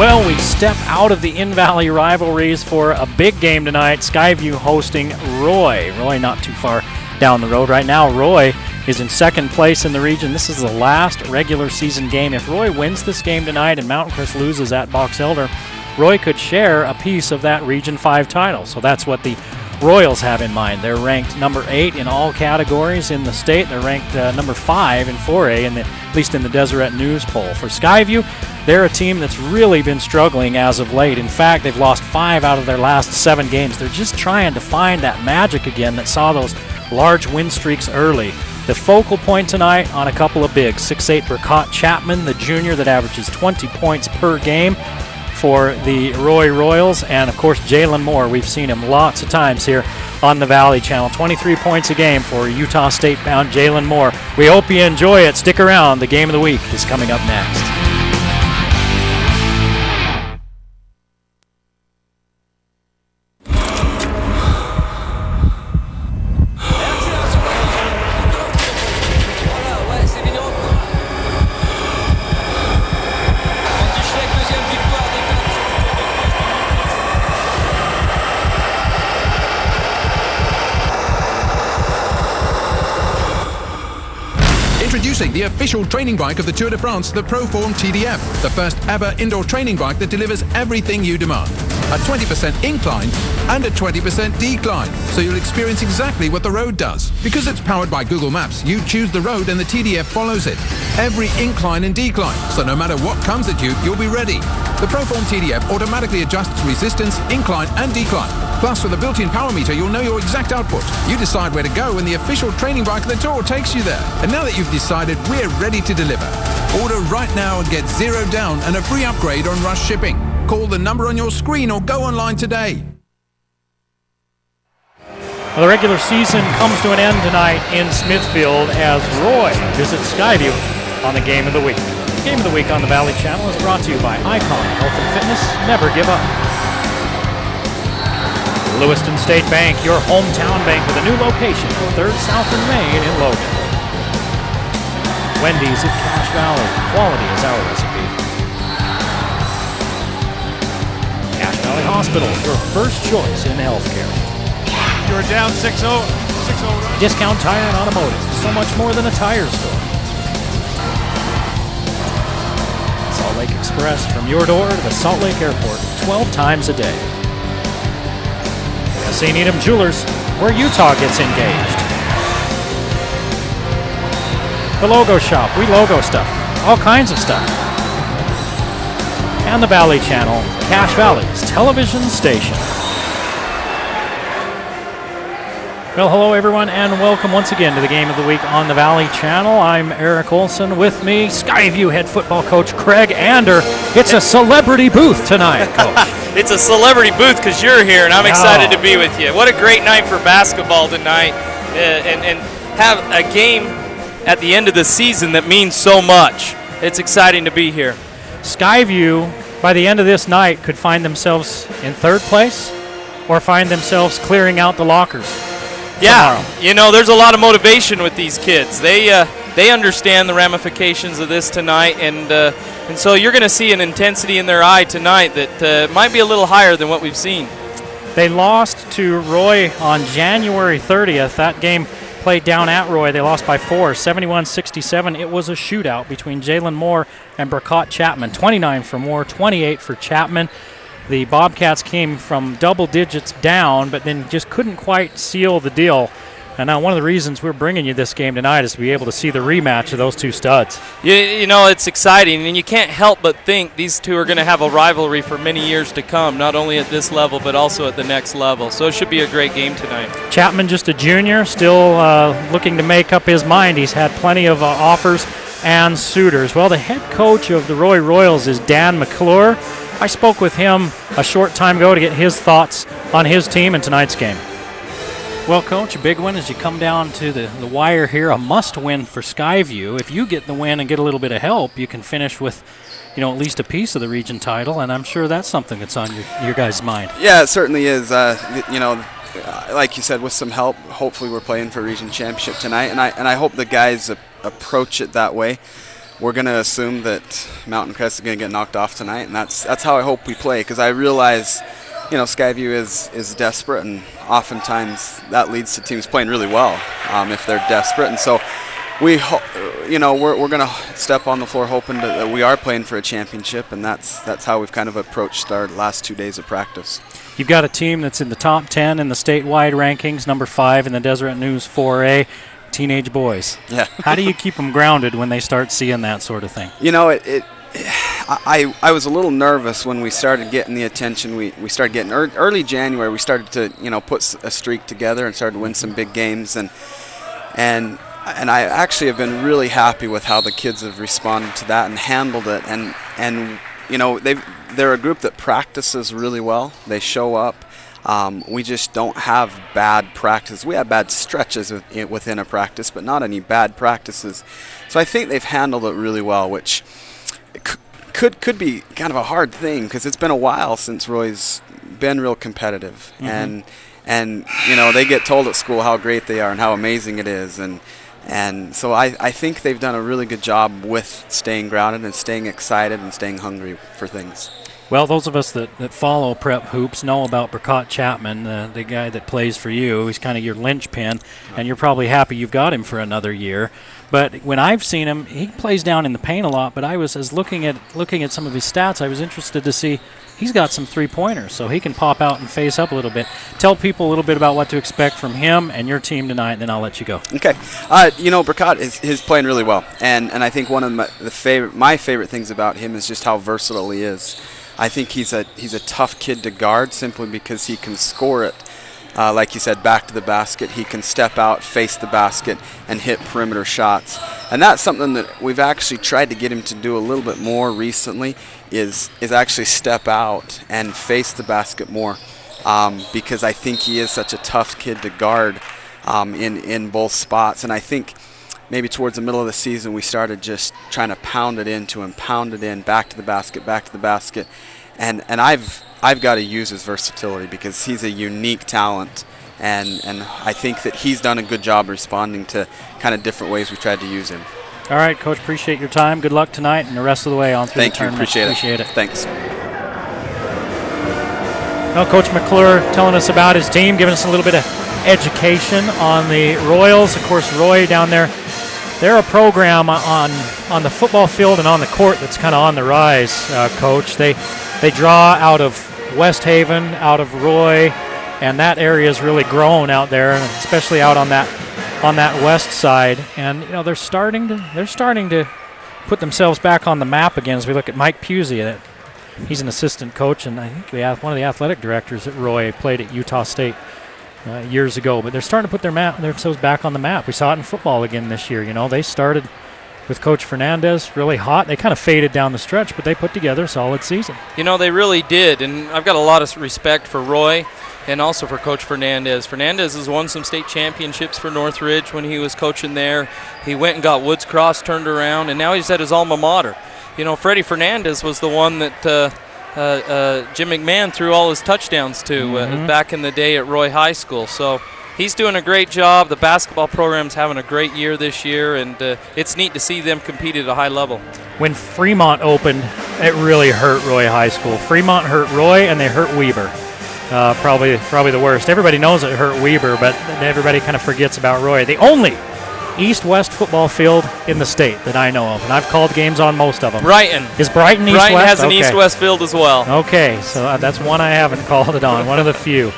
Well, we step out of the in-valley rivalries for a big game tonight. Skyview hosting Roy. Roy not too far down the road right now. Roy is in second place in the region. This is the last regular season game. If Roy wins this game tonight and Mountain Crest loses at Box Elder, Roy could share a piece of that Region 5 title. So that's what the Royals have in mind. They're ranked number 8 in all categories in the state. They're ranked number 5 in 4A, at least in the Deseret News poll. For Skyview, they're a team that's really been struggling as of late. In fact, they've lost 5 out of their last 7 games. They're just trying to find that magic again that saw those large win streaks early. The focal point tonight on a couple of bigs. 6'8" Burkott Chapman, the junior that averages 20 points per game for the Roy Royals, and of course Jalen Moore. We've seen him lots of times here on the Valley Channel. 23 points a game for Utah State-bound Jalen Moore. We hope you enjoy it. Stick around. The game of the week is coming up next. Introducing the official training bike of the Tour de France, the Proform TDF, the first ever indoor training bike that delivers everything you demand. A 20% incline and a 20% decline, so you'll experience exactly what the road does. Because it's powered by Google Maps, you choose the road and the TDF follows it. Every incline and decline, so no matter what comes at you, you'll be ready. The Proform TDF automatically adjusts resistance, incline and decline. Plus, with a built-in power meter, you'll know your exact output. You decide where to go and the official training bike of the Tour takes you there. And now that you've decided, we're ready to deliver. Order right now and get $0 down and a free upgrade on rush shipping. Call the number on your screen or go online today. Well, the regular season comes to an end tonight in Smithfield as Roy visits Skyview on the Game of the Week. The Game of the Week on the Valley Channel is brought to you by Icon Health and Fitness. Never give up. Lewiston State Bank, your hometown bank with a new location at 3rd South and Main in Logan. Wendy's at Cache Valley. Quality is our recipe. Cache Valley Hospital, your first choice in healthcare. You're down 6-0. 6-0 run. Discount Tire and Automotive, so much more than a tire store. Salt Lake Express, from your door to the Salt Lake Airport, 12 times a day. St. Edom Jewelers, where Utah gets engaged. The Logo Shop, we logo stuff, all kinds of stuff. And the Valley Channel, Cache Valley's television station. Well, hello everyone, and welcome once again to the Game of the Week on the Valley Channel. I'm Eric Olson. With me, Skyview head football coach Craig Ander. It's a celebrity booth tonight, Coach. It's a celebrity booth because you're here, and I'm excited to be with you. What a great night for basketball tonight, and have a game at the end of the season that means so much. It's exciting to be here. Skyview, by the end of this night, could find themselves in 3rd place or find themselves clearing out the lockers. Yeah, tomorrow. You know, there's a lot of motivation with these kids. They understand the ramifications of this tonight, and so you're going to see an intensity in their eye tonight that might be a little higher than what we've seen. They lost to Roy on January 30th. That game played down at Roy. They lost by 4, 71-67. It was a shootout between Jalen Moore and Burkott Chapman. 29 for Moore, 28 for Chapman. The Bobcats came from double digits down, but then just couldn't quite seal the deal. And now one of the reasons we're bringing you this game tonight is to be able to see the rematch of those two studs. You know, it's exciting, and you can't help but think these two are going to have a rivalry for many years to come, not only at this level but also at the next level. So it should be a great game tonight. Chapman, just a junior, still looking to make up his mind. He's had plenty of offers and suitors. Well, the head coach of the Roy Royals is Dan McClure. I spoke with him a short time ago to get his thoughts on his team in tonight's game. Well, Coach, a big one as you come down to the wire here, a must-win for Skyview. If you get the win and get a little bit of help, you can finish with, at least a piece of the region title, and I'm sure that's something that's on your guys' mind. Yeah, it certainly is. Like you said, with some help, hopefully we're playing for region championship tonight, and I hope the guys approach it that way. we're going to assume that Mountain Crest is going to get knocked off tonight, and that's how I hope we play, because I realize, Skyview is desperate, and oftentimes that leads to teams playing really well if they're desperate. And so we're going to step on the floor hoping that we are playing for a championship, and that's how we've kind of approached our last 2 days of practice. You've got a team that's in the top 10 in the statewide rankings, number 5 in the Deseret News 4A. Teenage boys. Yeah. How do you keep them grounded when they start seeing that sort of thing? I was a little nervous when we started getting the attention. We started getting early January. We started to put a streak together and started to win some big games, and I actually have been really happy with how the kids have responded to that and handled it. And they're a group that practices really well. They show up. We just don't have bad practice. We have bad stretches within a practice, but not any bad practices. So I think they've handled it really well, which could be kind of a hard thing, because it's been a while since Roy's been real competitive. Mm-hmm. And they get told at school how great they are and how amazing it is. And so I think they've done a really good job with staying grounded and staying excited and staying hungry for things. Well, those of us that follow prep hoops know about Burkott Chapman, the guy that plays for you. He's kind of your linchpin, and you're probably happy you've got him for another year. But when I've seen him, he plays down in the paint a lot, but as looking at some of his stats, I was interested to see he's got some three-pointers, so he can pop out and face up a little bit. Tell people a little bit about what to expect from him and your team tonight, and then I'll let you go. Okay. Burkott is playing really well, and I think one of my favorite things about him is just how versatile he is. I think he's a tough kid to guard simply because he can score it. Like you said, back to the basket. He can step out, face the basket, and hit perimeter shots. And that's something that we've actually tried to get him to do a little bit more recently, is actually step out and face the basket more, because I think he is such a tough kid to guard in both spots. And I think maybe towards the middle of the season we started just trying to pound it into him, pound it in, back to the basket. And I've got to use his versatility, because he's a unique talent, and I think that he's done a good job responding to kind of different ways we've tried to use him. All right, Coach, appreciate your time. Good luck tonight and the rest of the way on through the tournament. Thank you, appreciate it. Thanks. Well, Coach McClure telling us about his team, giving us a little bit of education on the Royals. Of course, Roy down there, they're a program on the football field and on the court that's kind of on the rise, Coach. They draw out of West Haven, out of Roy, and that area is really grown out there, especially out on that west side. And they're starting to put themselves back on the map again. As we look at Mike Pusey, he's an assistant coach, and I think one of the athletic directors at Roy played at Utah State years ago. But they're starting to put themselves back on the map. We saw it in football again this year. They started with Coach Fernandez really hot. They kind of faded down the stretch, but they put together a solid season. They really did, and I've got a lot of respect for Roy and also for Coach Fernandez. Fernandez has won some state championships for Northridge when he was coaching there. He went and got Woods Cross turned around, and now he's at his alma mater. Freddie Fernandez was the one that Jim McMahon threw all his touchdowns to back in the day at Roy High School. So he's doing a great job. The basketball program's having a great year this year, and it's neat to see them compete at a high level. When Fremont opened, it really hurt Roy High School. Fremont hurt Roy, and they hurt Weber. Probably the worst. Everybody knows it hurt Weber, but everybody kind of forgets about Roy. The only east-west football field in the state that I know of, and I've called games on most of them. Brighton. Is Brighton east-west? Brighton has an east-west field as well. Okay, so that's one I haven't called it on, one of the few.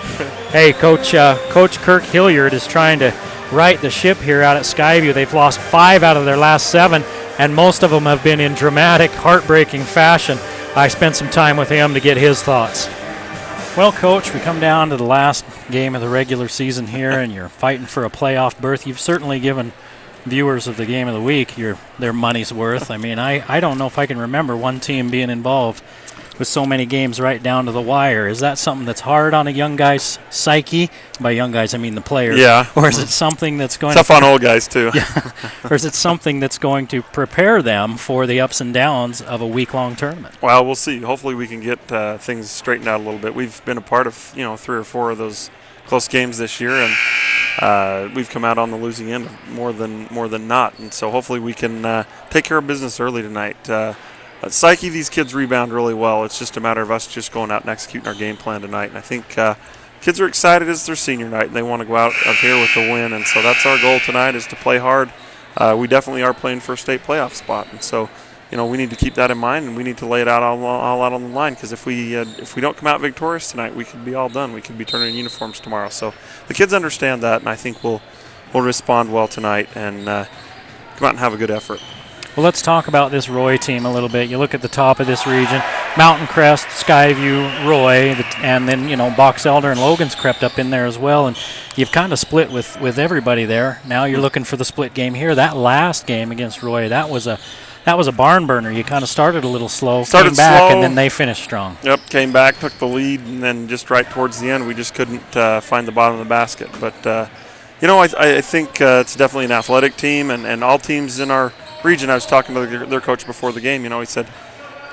Hey, Coach Kirk Hilliard is trying to right the ship here out at Skyview. They've lost 5 out of their last 7, and most of them have been in dramatic, heartbreaking fashion. I spent some time with him to get his thoughts. Well, Coach, we come down to the last game of the regular season here, and you're fighting for a playoff berth. You've certainly given viewers of the game of the week their money's worth. I mean, I don't know if I can remember one team being involved with so many games right down to the wire. Is that something that's hard on a young guy's psyche? By young guys, I mean the players. Yeah. Or is it something that's going tough on old guys, too. Yeah. Or is it something that's going to prepare them for the ups and downs of a week-long tournament? Well, we'll see. Hopefully we can get things straightened out a little bit. We've been a part of, 3 or 4 of those close games this year, and we've come out on the losing end more than not, and so hopefully we can take care of business early tonight. Psyche, these kids rebound really well. It's just a matter of us just going out and executing our game plan tonight, and I think kids are excited. It's their senior night, and they want to go out of here with a win, and so that's our goal tonight, is to play hard. We definitely are playing for a state playoff spot, and so we need to keep that in mind, and we need to lay it out all out on the line, because if we don't come out victorious tonight, we could be all done. We could be turning in uniforms tomorrow. So the kids understand that, and I think we'll respond well tonight and come out and have a good effort. Well, let's talk about this Roy team a little bit. You look at the top of this region: Mountain Crest, Skyview, Roy, and then Box Elder and Logan's crept up in there as well. And you've kind of split with everybody there. Now you're looking for the split game here. That last game against Roy, that was a barn burner. You kind of started a little slow, came back, and then they finished strong. Yep, came back, took the lead, and then just right towards the end, we just couldn't find the bottom of the basket. But I think it's definitely an athletic team, and all teams in our region. I was talking to their coach before the game. He said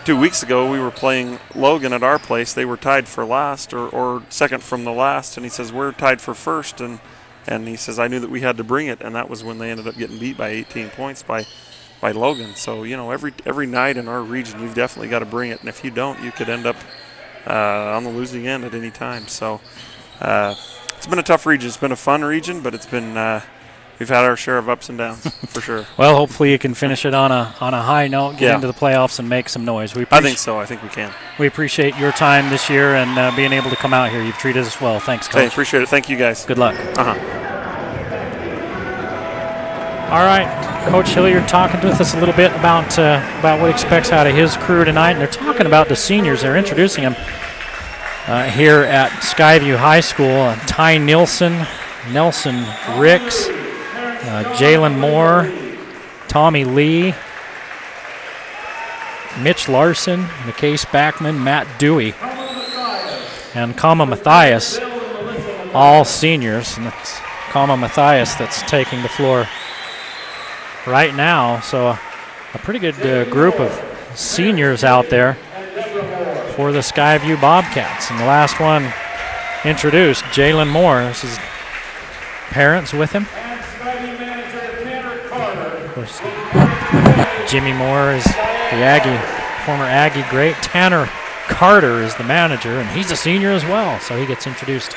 2 weeks ago we were playing Logan at our place. They were tied for last or second from the last, and he says we're tied for first, and he says I knew that we had to bring it, and that was when they ended up getting beat by 18 points by Logan. So every night in our region you've definitely got to bring it, and if you don't, you could end up on the losing end at any time. So it's been a tough region. It's been a fun region, but it's been we've had our share of ups and downs for sure. Well, hopefully you can finish it on a high note, get into the playoffs, and make some noise. I think so. I think we can. We appreciate your time this year and being able to come out here. You've treated us well. Thanks, Coach. Hey, appreciate it. Thank you, guys. Good luck. Uh-huh. All right, Coach Hilliard talking with us a little bit about what he expects out of his crew tonight, and they're talking about the seniors. They're introducing them here at Skyview High School. Ty Nelson Ricks, Jalen Moore, Tommy Lee, Mitch Larson, McCase Backman, Matt Dewey, and Kama Matthias, all seniors. And it's Kama Matthias that's taking the floor right now. So a pretty good group of seniors out there for the Skyview Bobcats. And the last one introduced, Jalen Moore. This is parents with him. Of course, Jimmy Moore is the former Aggie great. Tanner Carter is the manager, and he's a senior as well, so he gets introduced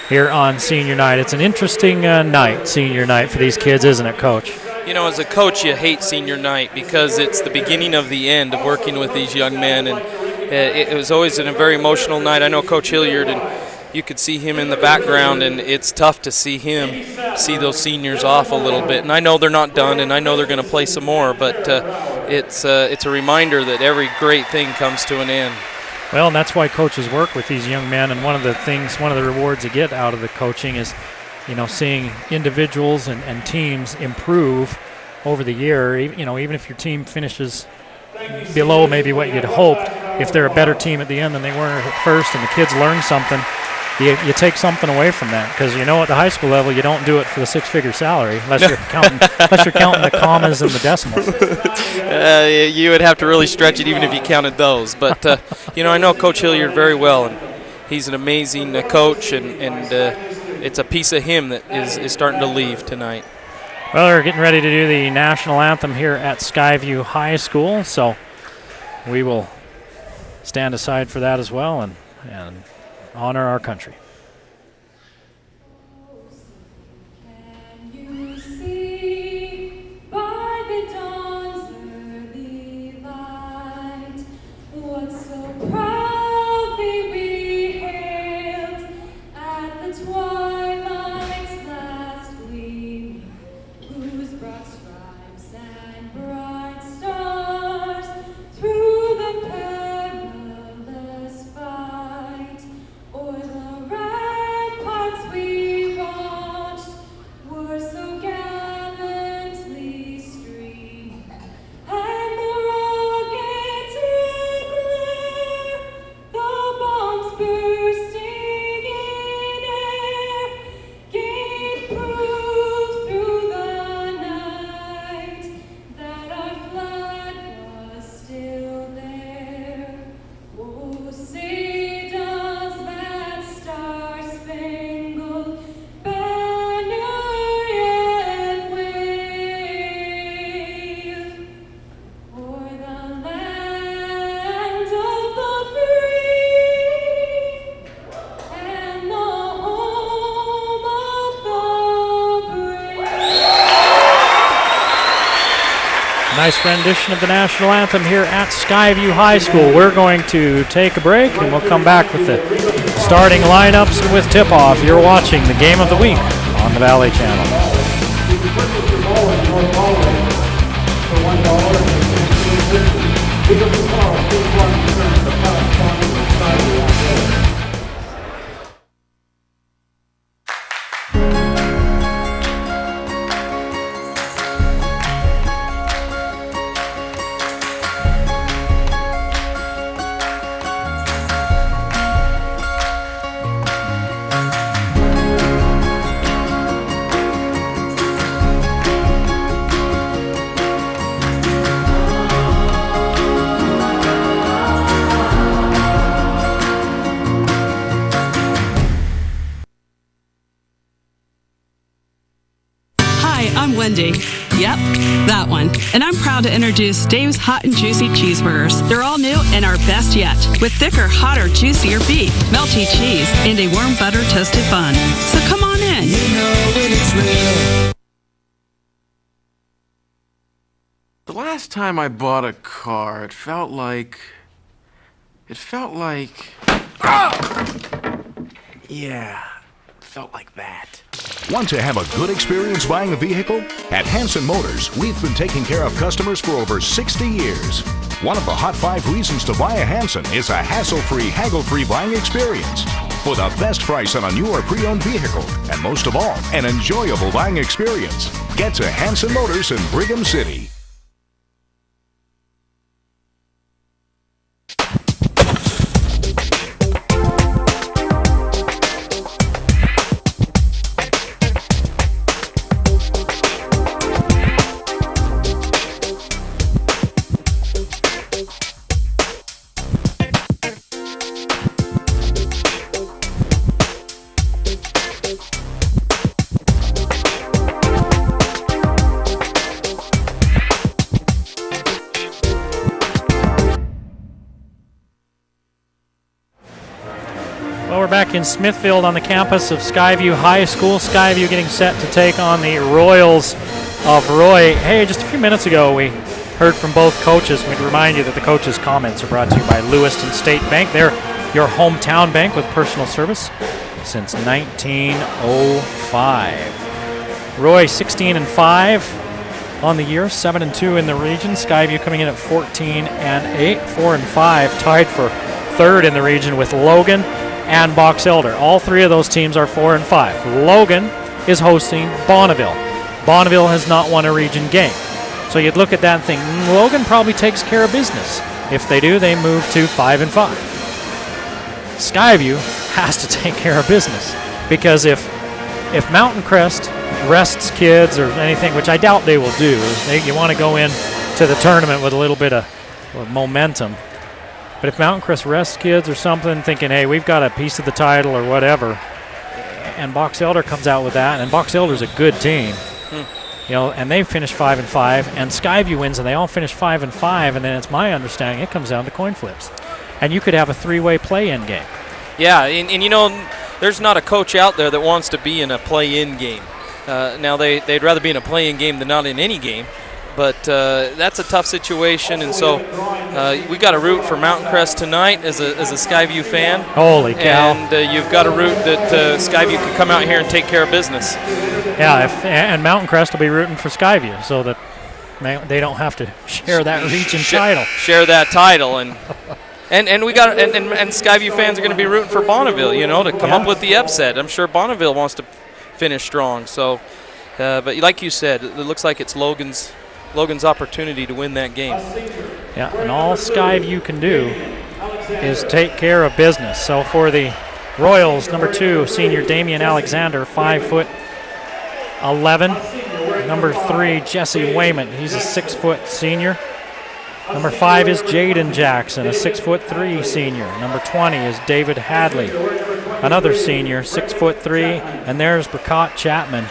here on senior night. It's an interesting night, senior night, for these kids, isn't it, Coach? As a coach, you hate senior night because it's the beginning of the end of working with these young men, and it was always a very emotional night. I know Coach Hilliard, and you could see him in the background, and it's tough to see those seniors off a little bit. And I know they're not done, and I know they're going to play some more, but it's a reminder that every great thing comes to an end. Well, and that's why coaches work with these young men, and one of the rewards you get out of the coaching is, seeing individuals and teams improve over the year. Even if your team finishes below maybe what you'd hoped, if they're a better team at the end than they were at first, and the kids learn something, you take something away from that, because at the high school level you don't do it for the six-figure salary unless you're counting the commas and the decimals. You would have to really stretch it even if you counted those. But I know Coach Hilliard very well, and he's an amazing coach, and it's a piece of him that is starting to leave tonight. Well, we're getting ready to do the national anthem here at Skyview High School, so we will stand aside for that as well and honor our country. Or the Nice rendition of the national anthem here at Skyview High School. We're going to take a break, and we'll come back with the starting lineups and with tip-off. You're watching the Game of the Week on the Valley Channel. I'm Wendy. Yep, that one. And I'm proud to introduce Dave's Hot and Juicy Cheeseburgers. They're all new and our best yet, with thicker, hotter, juicier beef, melty cheese, and a warm butter toasted bun. So come on in. You know when it's real. The last time I bought a car, it felt like... Yeah, it felt like that. Want to have a good experience buying a vehicle? At Hanson Motors, we've been taking care of customers for over 60 years. One of the hot 5 reasons to buy a Hanson is a hassle-free, haggle-free buying experience. For the best price on a new or pre-owned vehicle, and most of all, an enjoyable buying experience. Get to Hanson Motors in Brigham City. We're back in Smithfield on the campus of Skyview High School. Skyview getting set to take on the Royals of Roy. Hey, just a few minutes ago we heard from both coaches. We'd remind you that the coaches' comments are brought to you by Lewiston State Bank. They're your hometown bank with personal service since 1905. Roy 16-5 on the year, 7-2 in the region. Skyview coming in at 14-8, 4-5, tied for third in the region with Logan and Box Elder. All three of those teams are 4-5. Logan is hosting Bonneville. Bonneville has not won a region game. So you'd look at that and think, Logan probably takes care of business. If they do, they move to 5-5. Skyview has to take care of business, because if Mountain Crest rests kids or anything, which I doubt they will do, you want to go in to the tournament with a little bit of momentum. But if Mountain Crest rests kids or something, thinking, hey, we've got a piece of the title or whatever, and Box Elder comes out with that, and Box Elder's a good team, and they finish 5-5, and Skyview wins, and they all finish 5-5, and then it's my understanding it comes down to coin flips, and you could have a 3-way play-in game. Yeah, and there's not a coach out there that wants to be in a play-in game. Now they'd rather be in a play-in game than not in any game. But that's a tough situation, and so we got to root for Mountain Crest tonight as a Skyview fan. Holy cow! And you've got to root that Skyview can come out here and take care of business. Yeah, and Mountain Crest will be rooting for Skyview so that they don't have to share that region title. Share that title, and we got and Skyview fans are going to be rooting for Bonneville, to come up with the upset. I'm sure Bonneville wants to finish strong. So, but like you said, it looks like it's Logan's opportunity to win that game. Yeah, and all Skyview can do is take care of business. So for the Royals, number 2, senior Damian Alexander, 5'11". Number 3, Jesse Wayman, he's a 6-foot senior. Number 5 is Jaden Jackson, a 6'3" senior. Number 20 is David Hadley, another senior, 6'3", and there's Brackott Chapman.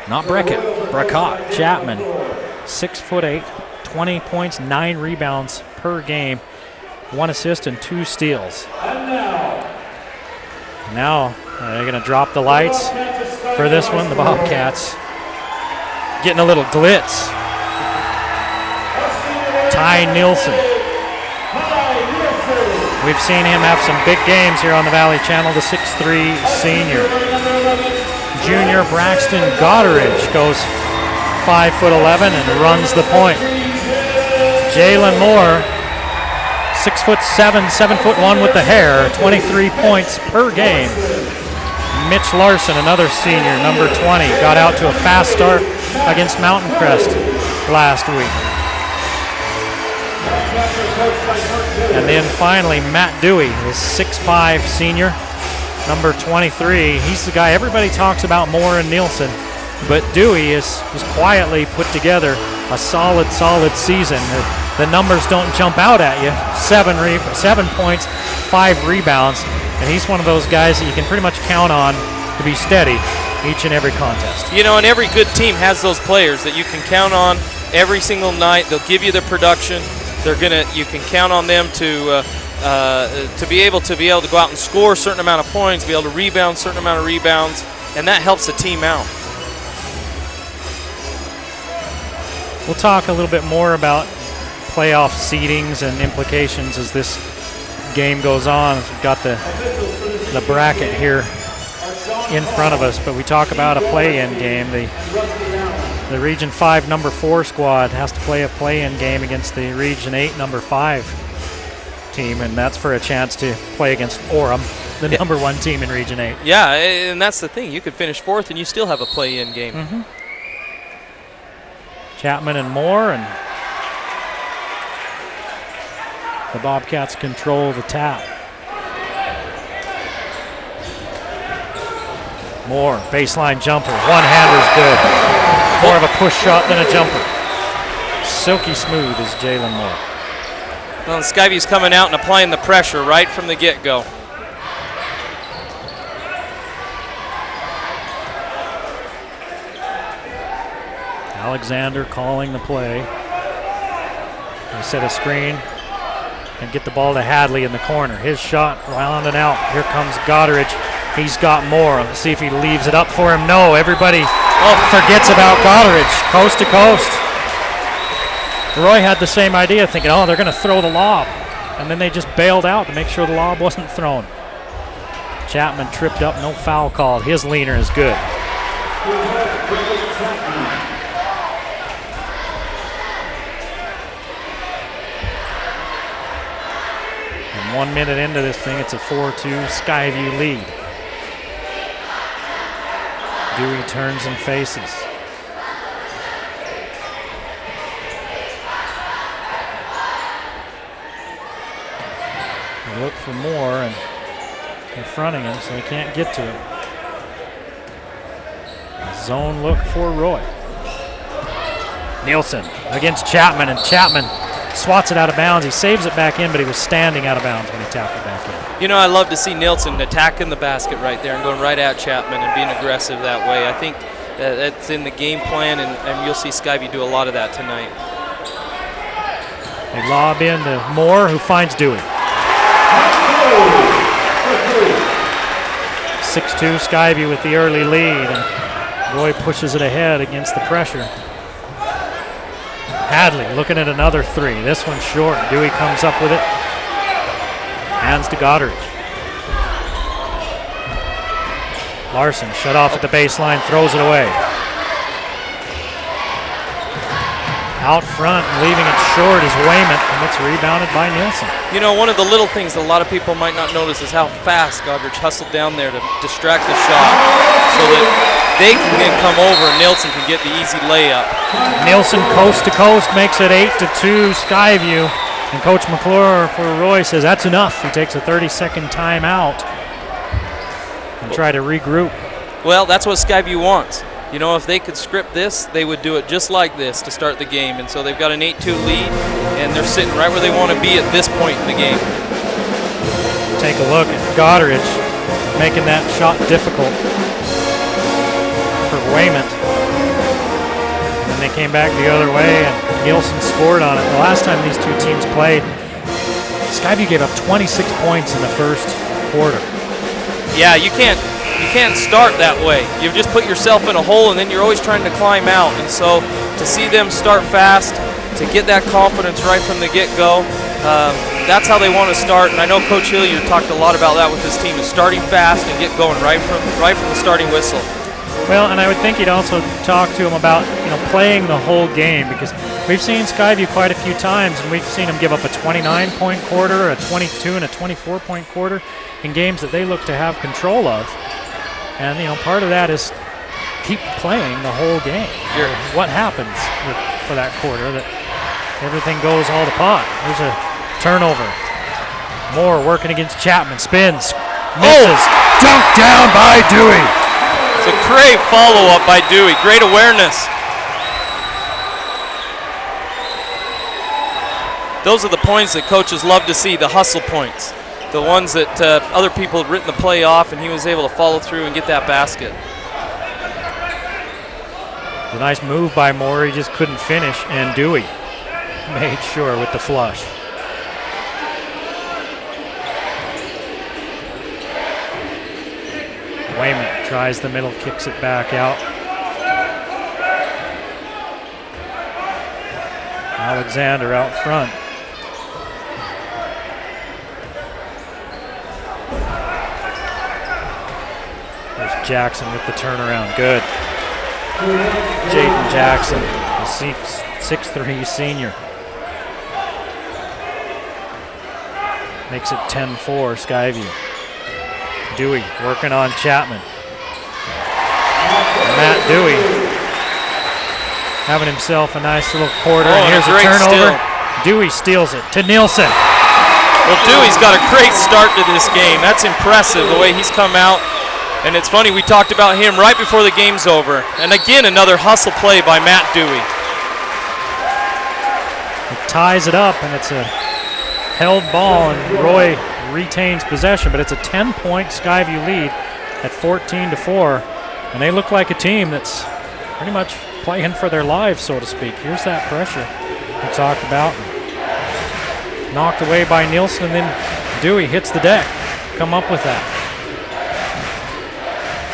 Not Breckett, Brackott Chapman, 6'8", 20 points, 9 rebounds per game, 1 assist and 2 steals. Now they're going to drop the lights for this one. The Bobcats getting a little glitz. Ty Nielsen. We've seen him have some big games here on the Valley Channel, the 6'3" senior. Junior Braxton Goddardge goes 5'11" and runs the point. Jalen Moore, 6'7", 7'1" with the hair, 23 points per game. Mitch Larson, another senior, number 20, got out to a fast start against Mountain Crest last week. And then finally, Matt Dewey, his 6'5" senior, number 23. He's the guy everybody talks about, Moore and Nielsen, but Dewey is quietly put together a solid season. The numbers don't jump out at you. 7 points, 5 rebounds, and he's one of those guys that you can pretty much count on to be steady each and every contest. You know, and every good team has those players that you can count on every single night. They'll give you the production. You can count on them to be able to go out and score a certain amount of points, be able to rebound a certain amount of rebounds, and that helps the team out. We'll talk a little bit more about playoff seedings and implications as this game goes on. We've got the bracket here in front of us, but we talk about a play-in game. The Region 5 number 4 squad has to play a play-in game against the Region 8 number 5 team, and that's for a chance to play against Orem, the number 1 team in Region 8. Yeah, and that's the thing. You could finish 4th and you still have a play-in game. Mm-hmm. Chapman and Moore, and the Bobcats control the tap. Moore, baseline jumper, one-hander's good. More of a push shot than a jumper. Silky smooth is Jalen Moore. Well, Skyview's coming out and applying the pressure right from the get-go. Alexander calling the play. They set a screen and get the ball to Hadley in the corner. His shot rounding out. Here comes Goddardge. He's got more. Let's see if he leaves it up for him. No, everybody forgets about Goddardge. Coast to coast. Roy had the same idea, thinking, oh, they're going to throw the lob. And then they just bailed out to make sure the lob wasn't thrown. Chapman tripped up, no foul called. His leaner is good. And 1 minute into this thing, it's a 4-2 Skyview lead. Dewey turns and faces. They look for more and confronting him, so he can't get to it. Zone look for Roy. Nielsen against Chapman, and Chapman swats it out of bounds. He saves it back in, but he was standing out of bounds when he tapped it back in. You know, I love to see Nielsen attacking the basket right there and going right at Chapman and being aggressive that way. I think that's in the game plan, and you'll see Skyview do a lot of that tonight. They lob in to Moore, who finds Dewey. 6-2 Skyview with the early lead, and Roy pushes it ahead against the pressure. Hadley looking at another three. This one's short. Dewey comes up with it. Hands to Goddardge. Larson shut off at the baseline, throws it away. Out front and leaving it short is Wayment, and it's rebounded by Nielsen. You know, one of the little things that a lot of people might not notice is how fast Goddardge hustled down there to distract the shot so that they can then come over and Nielsen can get the easy layup. Nielsen coast to coast makes it 8-2 Skyview, and Coach McClure for Roy says that's enough. He takes a 30-second timeout and try to regroup. Well, that's what Skyview wants. You know, if they could script this, they would do it just like this to start the game. And so they've got an 8-2 lead, and they're sitting right where they want to be at this point in the game. Take a look at Goddardge making that shot difficult for Wayment. And then they came back the other way, and Nielsen scored on it. The last time these two teams played, Skyview gave up 26 points in the first quarter. Yeah, you can't start that way. You've just put yourself in a hole, and then you're always trying to climb out. And so to see them start fast to get that confidence right from the get-go. That's how they want to start, and I know Coach Hilliard talked a lot about that with his team, is starting fast and get going right from the starting whistle. Well, and I would think he'd also talk to him about playing the whole game, because we've seen Skyview quite a few times, and we've seen them give up a 29-point quarter, a 22 and a 24-point quarter in games that they look to have control of. And part of that is keep playing the whole game. What happens for that quarter that everything goes all to pot? There's a turnover. Moore working against Chapman, spins, misses, dunked down by Dewey. It's a great follow-up by Dewey. Great awareness. Those are the points that coaches love to see, the hustle points. The ones that other people had written the play off, and he was able to follow through and get that basket. A nice move by Moore. He just couldn't finish, and Dewey made sure with the flush. Wayman tries the middle, kicks it back out. Alexander out front. There's Jackson with the turnaround. Good. Jaden Jackson, the 6'3" senior. Makes it 10-4, Skyview. Dewey working on Chapman. Matt Dewey having himself a nice little quarter, and here's a turnover. Steal. Dewey steals it to Nielsen. Well, Dewey's got a great start to this game. That's impressive, the way he's come out. And it's funny, we talked about him right before the game's over. And again, another hustle play by Matt Dewey. It ties it up, and it's a held ball, and Roy retains possession, but it's a 10-point Skyview lead at 14-4. And they look like a team that's pretty much playing for their lives, so to speak. Here's that pressure we talked about. Knocked away by Nielsen, and then Dewey hits the deck. Come up with that.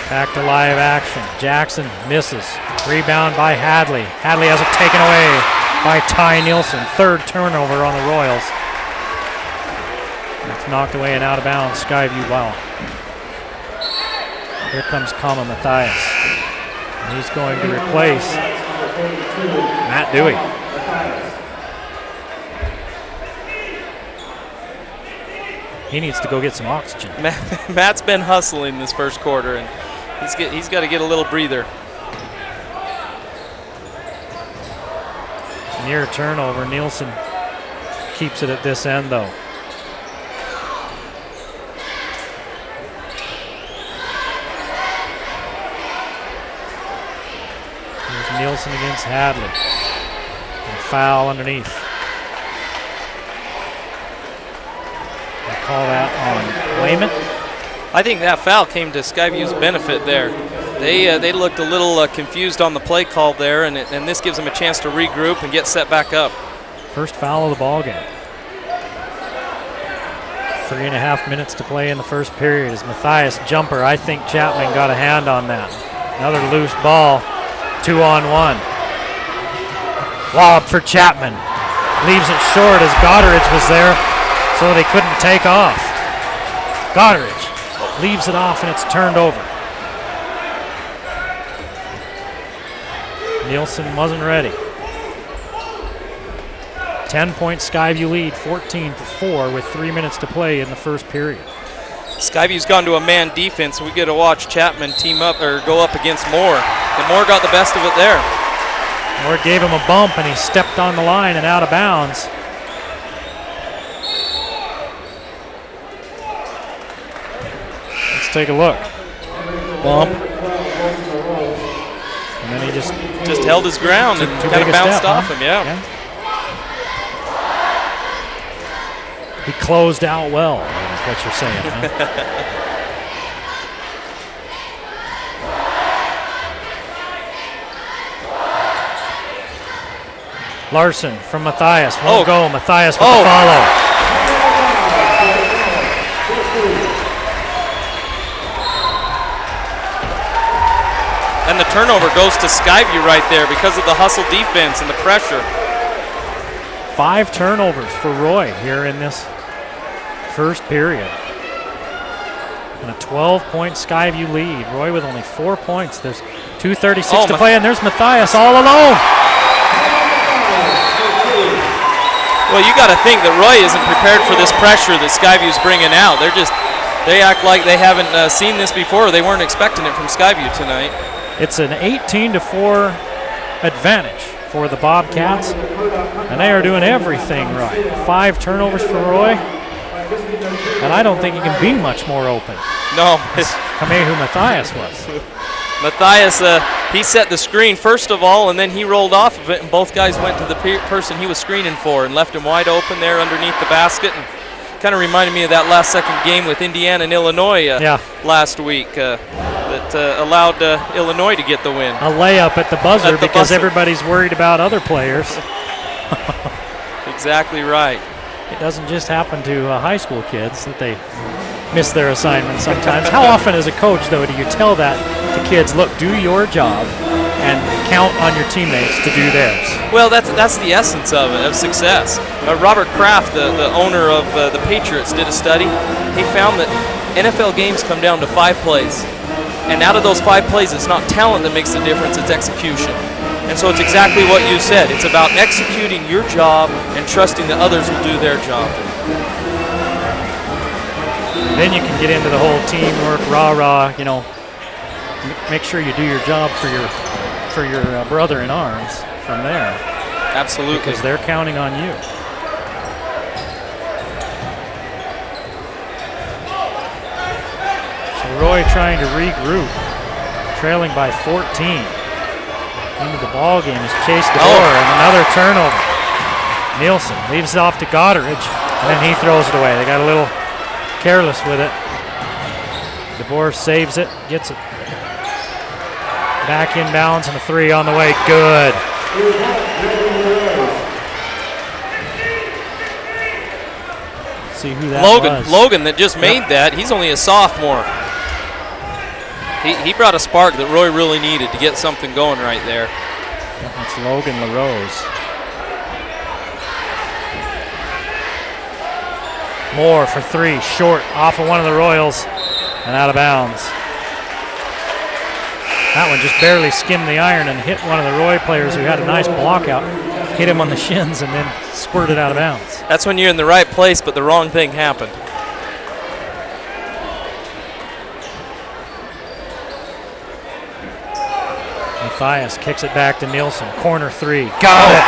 Back to live action. Jackson misses. Rebound by Hadley. Hadley has it taken away by Ty Nielsen. Third turnover on the Royals. It's knocked away and out of bounds. Skyview ball. Here comes Kama Matthias. And he's going to replace Matt Dewey. He needs to go get some oxygen. Matt's been hustling this first quarter, and he's got to get a little breather. Near turnover. Nielsen keeps it at this end, though. Here's Nielsen against Hadley. And a foul underneath. Call that on Wayman. I think that foul came to Skyview's benefit there. They looked a little confused on the play call there, and this gives them a chance to regroup and get set back up. First foul of the ball game. 3.5 minutes to play in the first period. As Matthias jumper, I think Chapman got a hand on that. Another loose ball, 2-on-1. Lob for Chapman. Leaves it short as Goddard was there, so they couldn't take off. Goddard leaves it off, and it's turned over. Nielsen wasn't ready. 10-point Skyview lead, 14-4 with 3 minutes to play in the first period. Skyview's gone to a man defense, and we get to watch Chapman team up or go up against Moore. And Moore got the best of it there. Moore gave him a bump, and he stepped on the line and out of bounds. Let's take a look. Bump. And then he just held his ground and kind of bounced off him, yeah. He closed out well, is what you're saying, huh? Larson from Matthias. Won't go. Matthias with the follow. And the turnover goes to Skyview right there because of the hustle defense and the pressure. 5 turnovers for Roy here in this first period. And a 12-point Skyview lead. Roy with only 4 points. There's 2:36 to play, and there's Matthias all alone. Well, you got to think that Roy isn't prepared for this pressure that Skyview's bringing out. They act like they haven't seen this before. They weren't expecting it from Skyview tonight. It's an 18-4 advantage for the Bobcats, and they are doing everything right. 5 turnovers for Roy, and I don't think he can be much more open. No. Kamehu Matthias was. Matthias, he set the screen first of all, and then he rolled off of it, and both guys went to the person he was screening for and left him wide open there underneath the basket. And kind of reminded me of that last second game with Indiana and Illinois last week that allowed Illinois to get the win. A layup at the buzzer because everybody's worried about other players. Exactly right. It doesn't just happen to high school kids that they miss their assignments sometimes. How often as a coach, though, do you tell that to kids, look, do your job and count on your teammates to do theirs? Well, that's the essence of it, of success. Robert Kraft, the owner of the Patriots, did a study. He found that NFL games come down to 5 plays. And out of those 5 plays, it's not talent that makes the difference, it's execution. And so it's exactly what you said. It's about executing your job and trusting that others will do their job. Then you can get into the whole teamwork, rah-rah, you know, make sure you do your job for your brother in arms from there. Absolutely. Because they're counting on you. So Roy trying to regroup, trailing by 14. Into the ball game is Chase DeBoer, and another turnover. Nielsen leaves it off to Goddard, and then he throws it away. They got a little careless with it. DeBoer saves it, gets it back inbounds, and a 3 on the way. Good. See who that was. Logan that just made that. He's only a sophomore. He brought a spark that Roy really needed to get something going right there. That's Logan LaRose. Moore for 3, short, off of one of the Royals and out of bounds. That one just barely skimmed the iron and hit one of the Roy players who had a nice block out, hit him on the shins and then squirted out of bounds. That's when you're in the right place, but the wrong thing happened. Matthias kicks it back to Nielsen. Corner 3. Got it.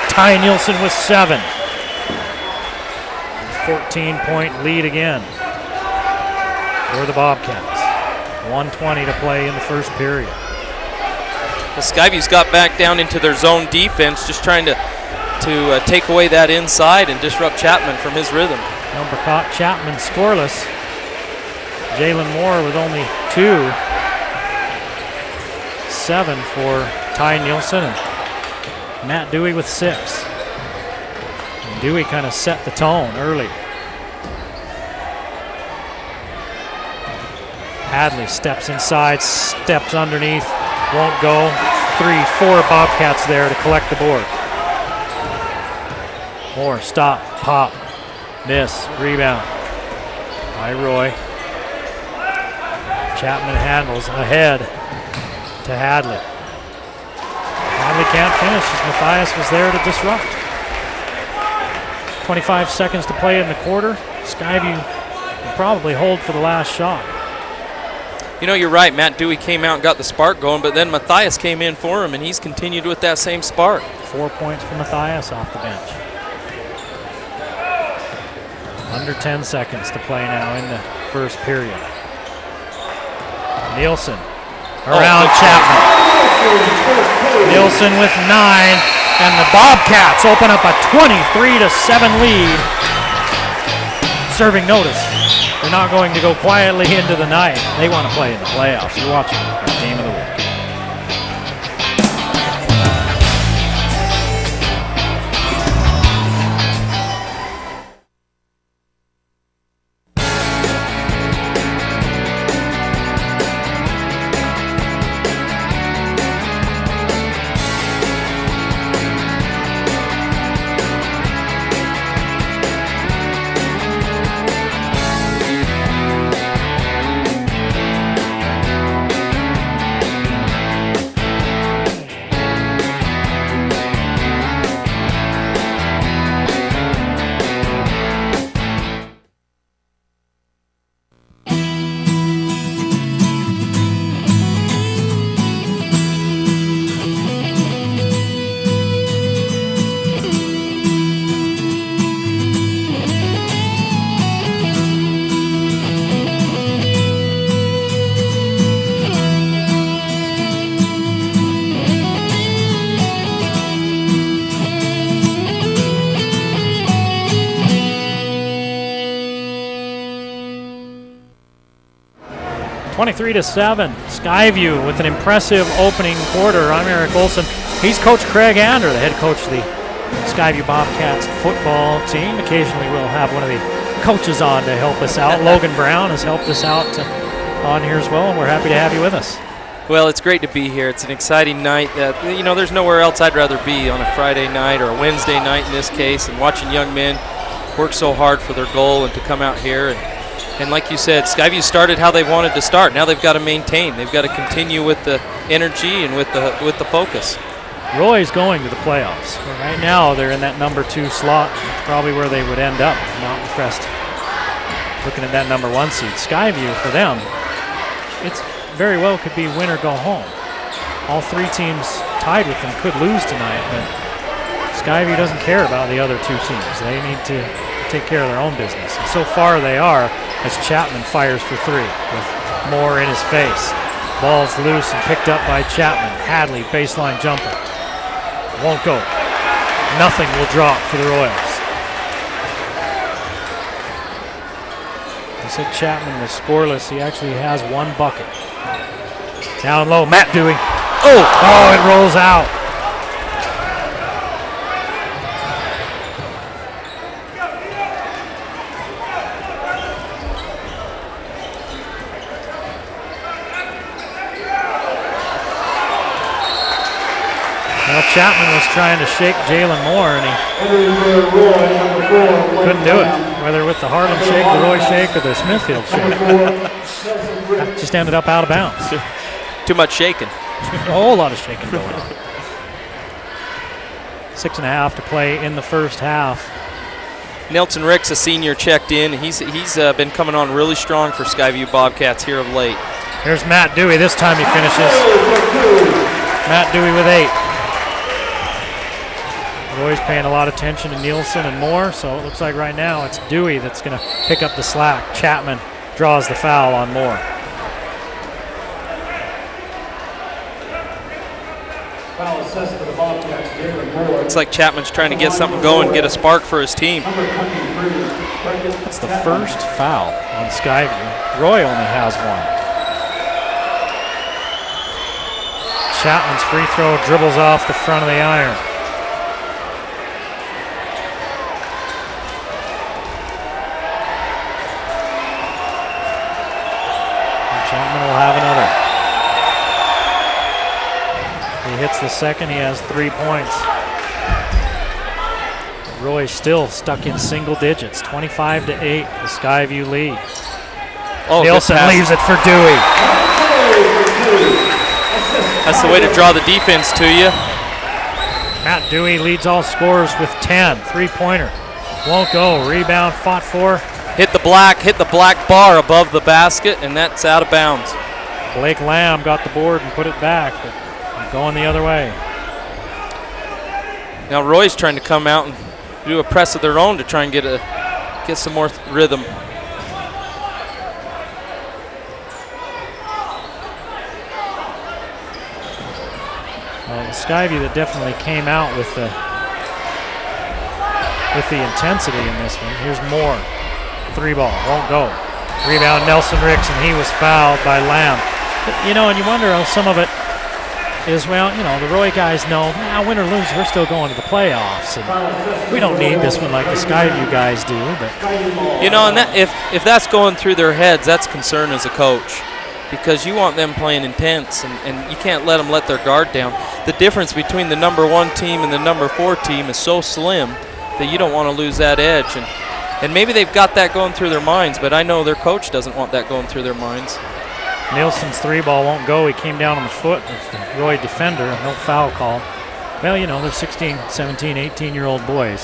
Ty Nielsen with 7. 14-point lead again for the Bobcats. 1:20 to play in the first period. Well, Skyview's got back down into their zone defense, just trying to take away that inside and disrupt Chapman from his rhythm. Number caught Chapman scoreless. Jalen Moore with only 2. 7 for Ty Nielsen, and Matt Dewey with 6. And Dewey kind of set the tone early. Hadley steps inside, steps underneath, won't go. 3-4 Bobcats there to collect the board. Moore, stop, pop, miss, rebound by Roy. Chapman handles ahead to Hadley. Hadley can't finish as Matthias was there to disrupt. 25 seconds to play in the quarter. Skyview will probably hold for the last shot. You know, you're right. Matt Dewey came out and got the spark going, but then Matthias came in for him, and he's continued with that same spark. 4 points for Matthias off the bench. Under 10 seconds to play now in the first period. Nielsen around Chapman. Nielsen with 9, and the Bobcats open up a 23-7 lead. Serving notice. They're not going to go quietly into the night. They want to play in the playoffs. You're watching our Game of the Week. 23-7. Skyview with an impressive opening quarter. I'm Eric Olson. He's Coach Craig Ander, the head coach of the Skyview Bobcats football team. Occasionally we'll have one of the coaches on to help us out. Logan Brown has helped us out on here as well, and we're happy to have you with us. Well, it's great to be here. It's an exciting night. There's nowhere else I'd rather be on a Friday night or a Wednesday night in this case, and watching young men work so hard for their goal and to come out here. And like you said, Skyview started how they wanted to start. Now they've got to maintain. They've got to continue with the energy and with the focus. Roy's going to the playoffs. Right now they're in that number 2 slot. That's probably where they would end up, Mountain Crest. Looking at that number 1 seed. Skyview, for them, it's very well could be win or go home. All 3 teams tied with them could lose tonight, but Skyview doesn't care about the other 2 teams. They need to take care of their own business. And so far they are, as Chapman fires for 3 with Moore in his face. Ball's loose and picked up by Chapman. Hadley, baseline jumper. Won't go. Nothing will drop for the Royals. I said Chapman was scoreless. He actually has 1 bucket. Down low, Matt Dewey. Oh, it rolls out. Well, Chapman was trying to shake Jalen Moore, and he couldn't do it. Whether with the Harlan shake, the Roy shake, or the Smithfield shake. Just ended up out of bounds. Too much shaking. A whole lot of shaking going on. 6.5 to play in the first half. Nelson Ricks, a senior, checked in. He's been coming on really strong for Skyview Bobcats here of late. Here's Matt Dewey. This time he finishes. Matt Dewey with 8. Roy's paying a lot of attention to Nielsen and Moore, so it looks like right now it's Dewey that's going to pick up the slack. Chapman draws the foul on Moore. Looks like Chapman's trying to get something going, get a spark for his team. That's the first foul on Skyview. Roy only has 1. Chapman's free throw dribbles off the front of the iron. Chapman will have another. He hits the second, he has 3 points. Roy's still stuck in single digits, 25-8, the Skyview lead. Nielsen leaves it for Dewey. That's the way to draw the defense to you. Matt Dewey leads all scorers with 10, 3-pointer. Won't go, rebound fought for. Hit the black bar above the basket, and that's out of bounds. Blake Lamb got the board and put it back, but going the other way. Now Roy's trying to come out and do a press of their own to try and get some more rhythm. Well, the Skyview that definitely came out with the intensity in this one. Here's Moore. 3 ball, won't go. Rebound Nelson Ricks, and he was fouled by Lamb. But, and you wonder how some of it is, the Roy guys know, win or lose, we're still going to the playoffs. And we don't need this one like the Skyview guys do. But and that, if that's going through their heads, that's concern as a coach. Because you want them playing intense, and you can't let them let their guard down. The difference between the number 1 team and the number 4 team is so slim that you don't want to lose that edge. And maybe they've got that going through their minds, but I know their coach doesn't want that going through their minds. Nielsen's 3 ball won't go. He came down on the foot with the Roy defender. No foul call. Well, they're 16, 17, 18-year-old boys.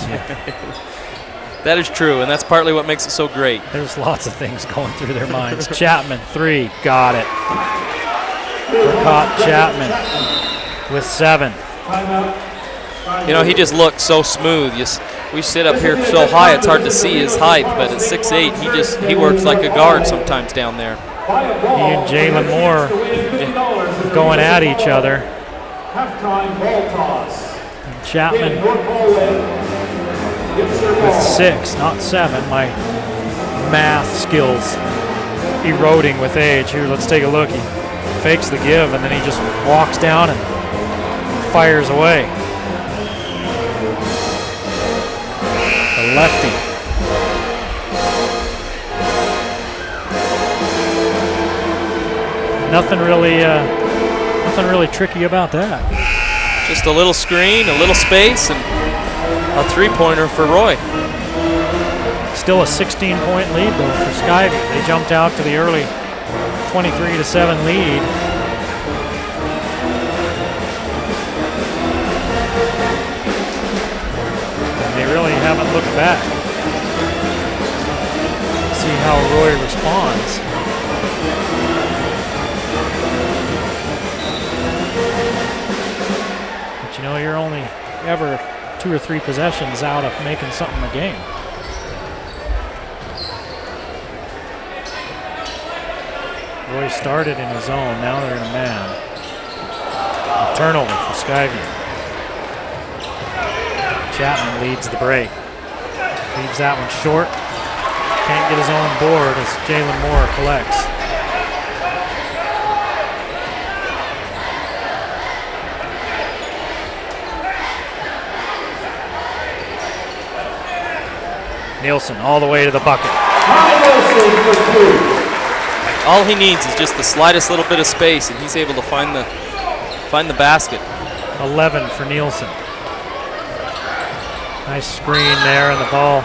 That is true, and that's partly what makes it so great. There's lots of things going through their minds. Chapman, 3, got it. Caught Chapman with 7. He just looks so smooth. We sit up here so high, it's hard to see his height, but at 6'8", he works like a guard sometimes down there. He and Jalen Moore going at each other. And Chapman with 6, not 7. My math skills eroding with age. Here, let's take a look. He fakes the give, and then he just walks down and fires away. The lefty. Nothing really tricky about that. Just a little screen, a little space, and a three-pointer for Roy. Still a 16-point lead, though, for Skyview. They jumped out to the early 23-7 lead. And they really haven't looked back. See how Roy responds. But you know, you're only ever 2 or 3 possessions out of making something a game. Roy started in his zone, now they're in a man. A turnover for Skyview. Chapman leads the break. Leaves that one short. Can't get his own board as Jalen Moore collects. Nielsen all the way to the bucket. All he needs is just the slightest little bit of space, and he's able to find the basket. 11 for Nielsen. Nice screen there, and the ball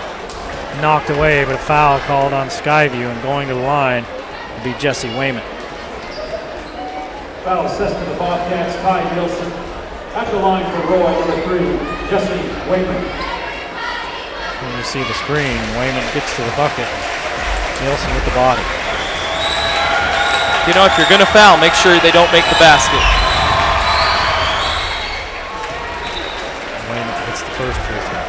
knocked away, but a foul called on Skyview, and going to the line will be Jesse Wayman. Foul assessed to the Bobcats, Ty Nielsen. At the line for Roy, number 3, Jesse Wayman. When you see the screen, Wayman gets to the bucket. Nielsen with the body. You know, if you're going to foul, make sure they don't make the basket. Wayman hits the first free throw.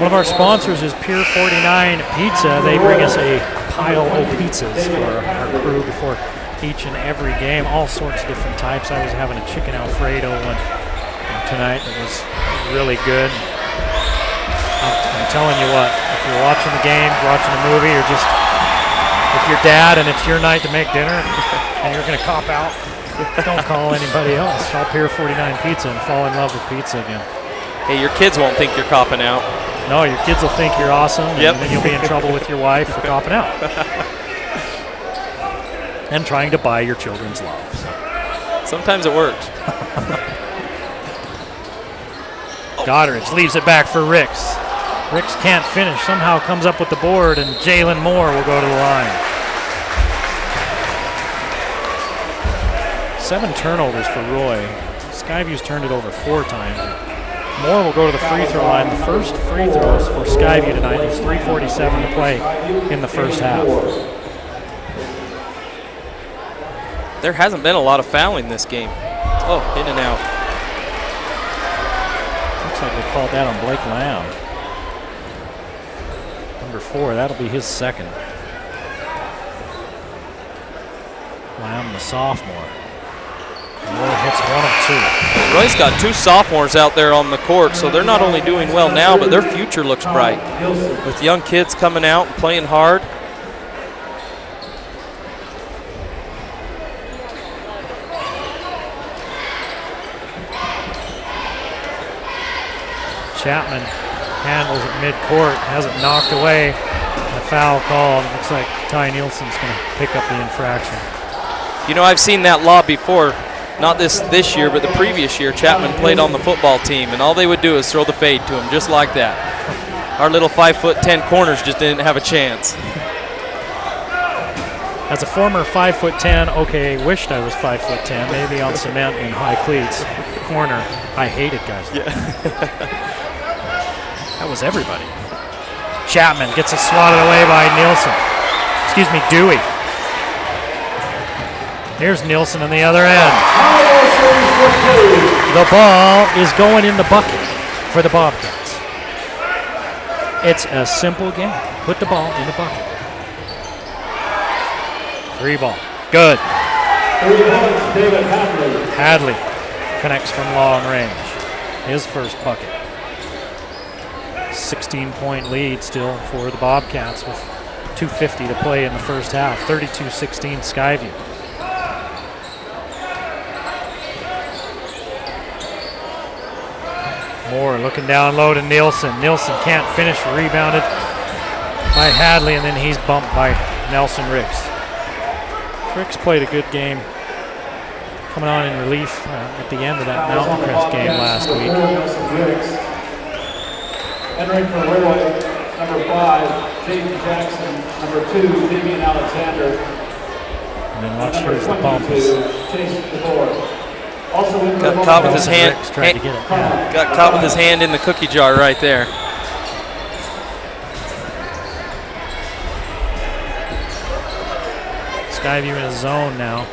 One of our sponsors is Pier 49 Pizza. They bring us a pile of pizzas for our crew before each and every game. All sorts of different types. I was having a chicken Alfredo one tonight. It was really good. I'm telling you what, if you're watching the game, watching a movie, or just if you're dad and it's your night to make dinner and you're going to cop out, don't call anybody else. Call Pier 49 Pizza and fall in love with pizza again. Hey, your kids won't think you're copping out. No, your kids will think you're awesome, and then you'll be in trouble with your wife for copping out. And trying to buy your children's love. Sometimes it works. Goddard leaves it back for Ricks. Ricks can't finish, somehow comes up with the board, and Jalen Moore will go to the line. 7 turnovers for Roy. Skyview's turned it over 4 times. Moore will go to the free throw line. The first free throws for Skyview tonight. There's 3:47 to play in the first half. There hasn't been a lot of fouling this game. Oh, in and out. Looks like they called that on Blake Lamb. Number 4, that'll be his second. Lamb, the sophomore. Moore hits 1 of 2. Roy's got 2 sophomores out there on the court, so they're not only doing well now, but their future looks bright. With young kids coming out and playing hard. Chapman handles it midcourt, has it knocked away. A foul call. Looks like Ty Nielsen's going to pick up the infraction. You know, I've seen that lob before. Not this year, but the previous year. Chapman played on the football team, and all they would do is throw the fade to him, just like that. Our little 5'10" corners just didn't have a chance. As a former 5'10", okay, wished I was 5'10", maybe on cement in high cleats. Corner, I hated guys. Yeah. That was everybody. Chapman gets it swatted away by Nielsen. Excuse me, Dewey. Here's Nielsen on the other end. The ball is going in the bucket for the Bobcats. It's a simple game. Put the ball in the bucket. 3 ball. Good. Hadley connects from long range. His first bucket. 16-point lead still for the Bobcats with 2:50 to play in the first half. 32-16 Skyview. Moore looking down low to Nielsen. Nielsen can't finish, rebounded by Hadley, and then he's bumped by Nelson Ricks. Ricks played a good game, coming on in relief at the end of that Mountain Crest game last week. Entering for Roy, number 5, Jaden Jackson. Number 2, Damian Alexander. And then watch, here's the bump. Chase DeVore. Got caught with his hand. Got caught with his hand in the cookie jar right there. Skyview in a zone now.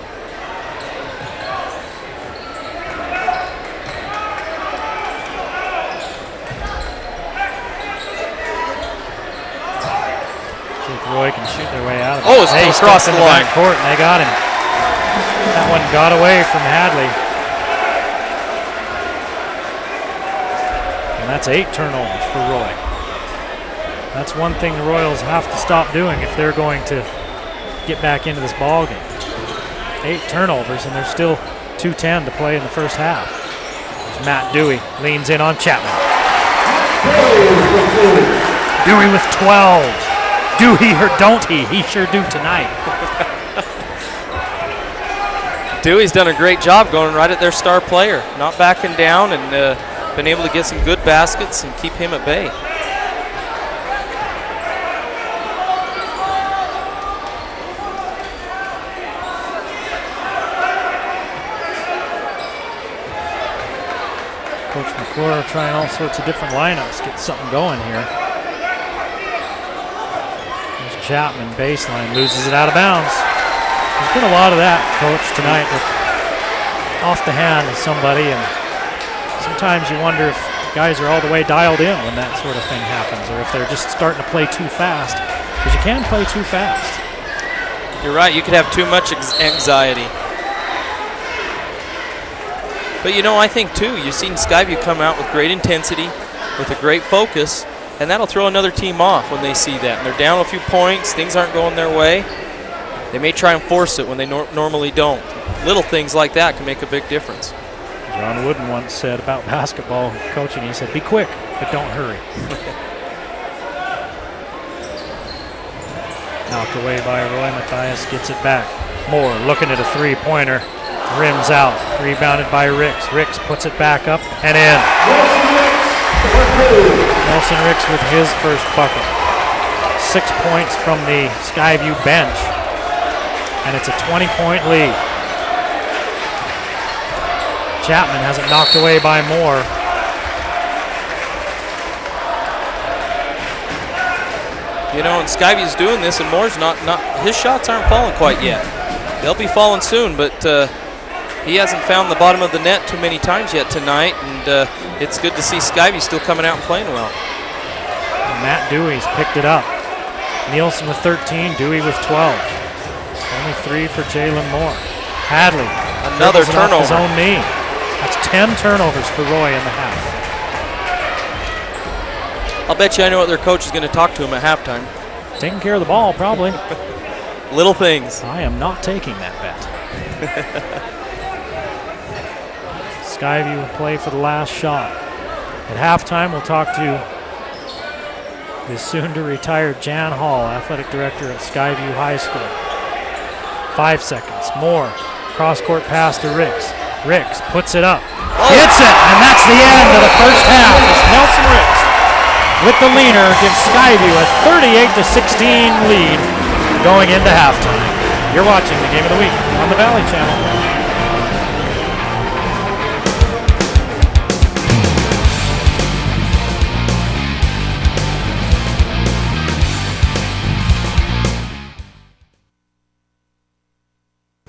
See if Roy can shoot their way out of it. Oh, it's across the line. Court, and they got him. That one got away from Hadley. And that's 8 turnovers for Roy. That's one thing the Royals have to stop doing if they're going to get back into this ball game. 8 turnovers, and there's still 2:10 to play in the first half. There's Matt Dewey leans in on Chapman. Dewey with 12. Do he or don't he? He sure do tonight. Dewey's done a great job going right at their star player, not backing down, and been able to get some good baskets and keep him at bay. Coach McClure trying all sorts of different lineups, get something going here. There's Chapman, baseline, loses it out of bounds. There's been a lot of that, Coach, tonight, with off the hand of somebody, and sometimes you wonder if guys are all the way dialed in when that sort of thing happens, or if they're just starting to play too fast, because you can play too fast. You're right, you could have too much anxiety. But you know, I think too, you've seen Skyview come out with great intensity, with a great focus, and that'll throw another team off when they see that. And they're down a few points, things aren't going their way. They may try and force it when they normally don't. Little things like that can make a big difference. Ron Wooden once said about basketball coaching, he said, be quick, but don't hurry. Knocked away by Roy. Matthias gets it back. Moore looking at a three-pointer. Rims out. Rebounded by Ricks. Ricks puts it back up and in. Nelson Ricks with his first bucket. 6 points from the Skyview bench. And it's a 20-point lead. Chapman has it knocked away by Moore. You know, and Skyview's doing this, and Moore's not his shots aren't falling quite yet. They'll be falling soon, but he hasn't found the bottom of the net too many times yet tonight, and it's good to see Skyview still coming out and playing well. And Matt Dewey's picked it up. Nielsen with 13, Dewey with 12. Only 3 for Jalen Moore. Hadley. Another turnover. His own knee. That's 10 turnovers for Roy in the half. I'll bet you I know what their coach is going to talk to him at halftime. Taking care of the ball, probably. Little things. I am not taking that bet. Skyview will play for the last shot. At halftime, we'll talk to the soon-to-retired Jan Hall, athletic director at Skyview High School. 5 seconds. Moore. Cross-court pass to Ricks. Ricks puts it up. Hits it, and that's the end of the first half as Nelson Ricks, with the leaner, gives Skyview a 38-16 lead going into halftime. You're watching the Game of the Week on the Valley Channel.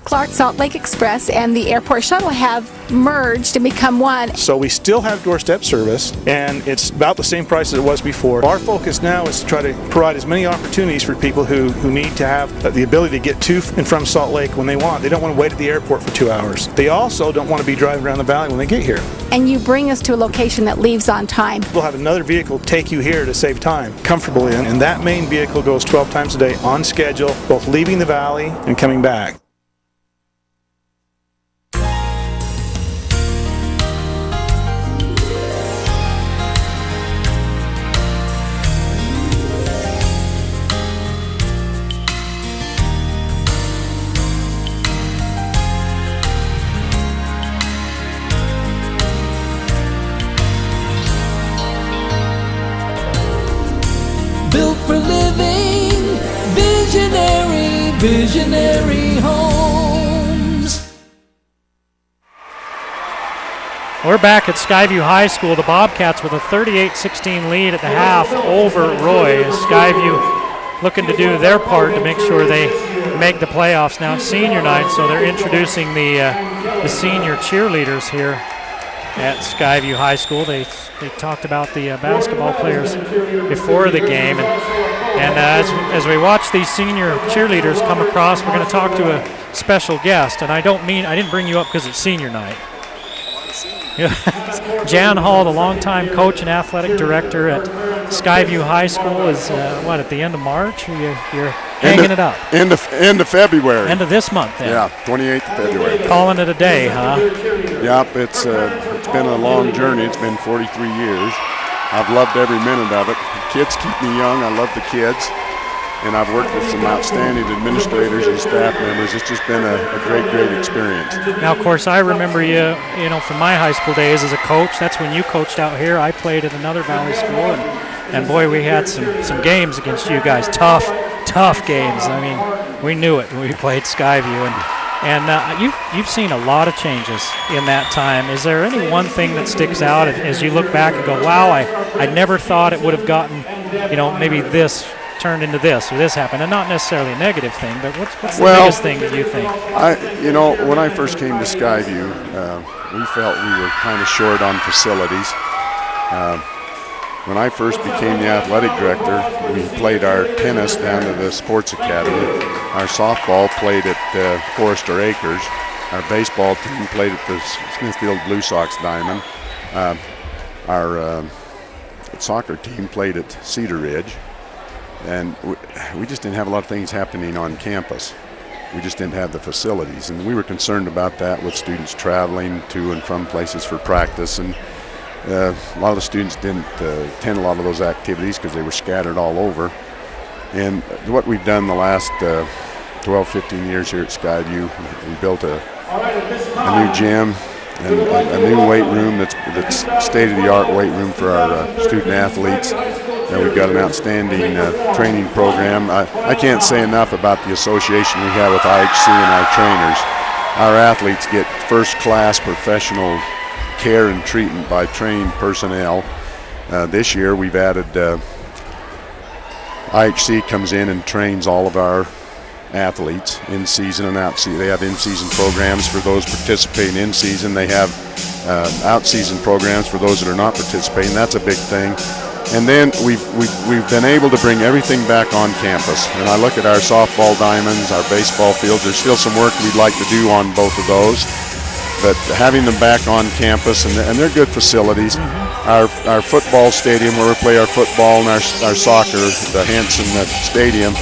Clark, Salt Lake Express, and the airport shuttle have merged and become one. So we still have doorstep service, and it's about the same price as it was before. Our focus now is to try to provide as many opportunities for people who need to have the ability to get to and from Salt Lake when they want. They don't want to wait at the airport for 2 hours. They also don't want to be driving around the valley when they get here. And you bring us to a location that leaves on time. We'll have another vehicle take you here to save time comfortably, and that main vehicle goes 12 times a day on schedule, both leaving the valley and coming back. Built for living, visionary homes. We're back at Skyview High School. The Bobcats with a 38-16 lead at the half over Roy. Skyview looking to do their part to make sure they make the playoffs. Now it's senior night, so they're introducing the senior cheerleaders here at Skyview High School. They talked about the basketball players before the game, and as we watch these senior cheerleaders come across, we're going to talk to a special guest. And I didn't bring you up because it's senior night. Jan Hall, the longtime coach and athletic director at Skyview High School, is at the end of March? You're hanging it up. End of February. End of this month, then. Yeah, 28th of February. Calling it a day, huh? Yep, it's been a long journey. It's been 43 years. I've loved every minute of it. The kids keep me young. I love the kids. And I've worked with some outstanding administrators and staff members. It's just been a great experience. Now, of course, I remember you from my high school days as a coach. That's when you coached out here. I played at another Valley school, and boy, we had some games against you guys. Tough games. I mean, we knew it when we played Skyview, and you've seen a lot of changes in that time. Is there any one thing that sticks out as you look back and go, wow, I never thought it would have gotten, maybe this turned into this or this happened, and not necessarily a negative thing, but what's the biggest thing that you think? When I first came to Skyview, we felt we were kind of short on facilities. When I first became the athletic director, we played our tennis down to the sports academy. Our softball played at Forester Acres. Our baseball team played at the Smithfield Blue Sox Diamond. Our soccer team played at Cedar Ridge. And we just didn't have a lot of things happening on campus. We just didn't have the facilities, and we were concerned about that with students traveling to and from places for practice. And a lot of the students didn't attend a lot of those activities because they were scattered all over. And what we've done the last 12, 15 years here at Skyview, we built a new gym and a new weight room that's state-of-the-art weight room for our student athletes. And we've got an outstanding training program. I can't say enough about the association we have with IHC and our trainers. Our athletes get first-class professional care and treatment by trained personnel. This year we've added, IHC comes in and trains all of our athletes in season and out season. They have in-season programs for those participating in season. They have out-season programs for those that are not participating. That's a big thing. And then we've been able to bring everything back on campus. And I look at our softball diamonds, our baseball fields. There's still some work we'd like to do on both of those. But having them back on campus, and they're good facilities. Mm-hmm. Our football stadium where we play our football and our soccer, the Hanson Stadium,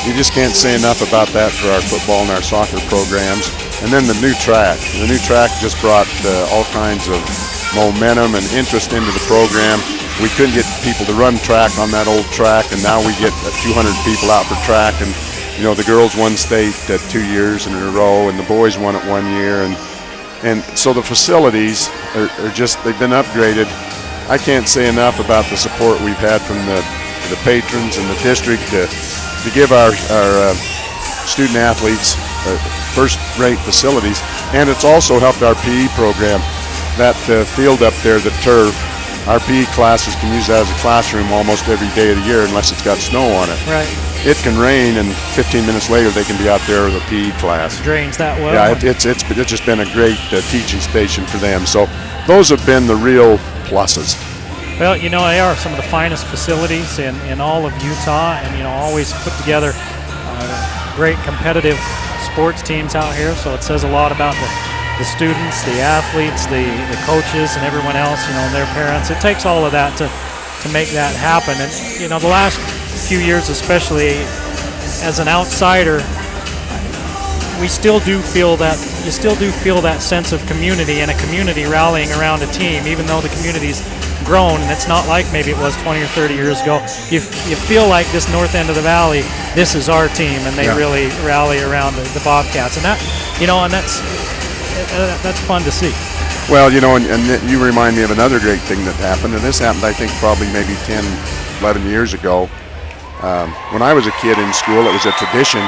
you just can't say enough about that for our football and our soccer programs. And then the new track. The new track just brought all kinds of momentum and interest into the program. We couldn't get people to run track on that old track, and now we get 200 people out for track. And the girls won state 2 years in a row, and the boys won it 1 year. And so the facilities are just, they've been upgraded. I can't say enough about the support we've had from the patrons and the district to give our student athletes first-rate facilities. And it's also helped our PE program. That field up there, the turf, our PE classes can use that as a classroom almost every day of the year unless it's got snow on it. Right. It can rain, and 15 minutes later they can be out there with a PE class. Drains that well. Yeah, it's just been a great teaching station for them. So those have been the real pluses. Well, you know, they are some of the finest facilities in all of Utah, and, you know, always put together great competitive sports teams out here. So it says a lot about the students, the athletes, the coaches, and everyone else, you know, and their parents. It takes all of that to make that happen. And, you know, the last few years especially, as an outsider, we still do feel that, you still do feel that sense of community and a community rallying around a team, even though the community's grown, and it's not like maybe it was 20 or 30 years ago. You feel like this north end of the valley, this is our team, and they really rally around the Bobcats, and that, you know, and that's fun to see. Well, you know, and you remind me of another great thing that happened, and this happened, I think, probably maybe 10, 11 years ago. When I was a kid in school, it was a tradition.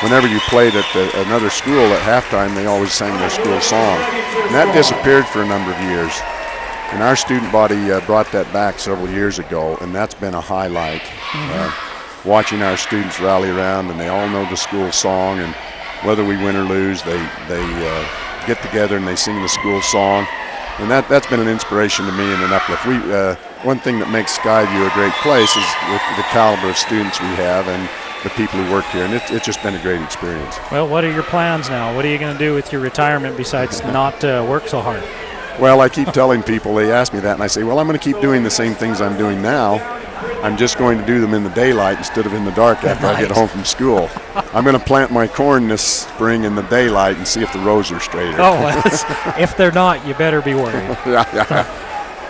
Whenever you played at another school at halftime, they always sang their school song, and that disappeared for a number of years. And our student body brought that back several years ago, and that's been a highlight. Watching our students rally around, and they all know the school song, and whether we win or lose, they get together and they sing the school song, and that's been an inspiration to me and an uplift. One thing that makes Skyview a great place is the caliber of students we have and the people who work here, and it's just been a great experience. Well, what are your plans now? What are you going to do with your retirement besides not work so hard? Well, I keep telling people, they ask me that, and I say, well, I'm going to keep doing the same things I'm doing now. I'm just going to do them in the daylight instead of in the dark after I get home from school. I'm going to plant my corn this spring in the daylight and see if the rows are straighter. Oh, if they're not, you better be worried. Yeah.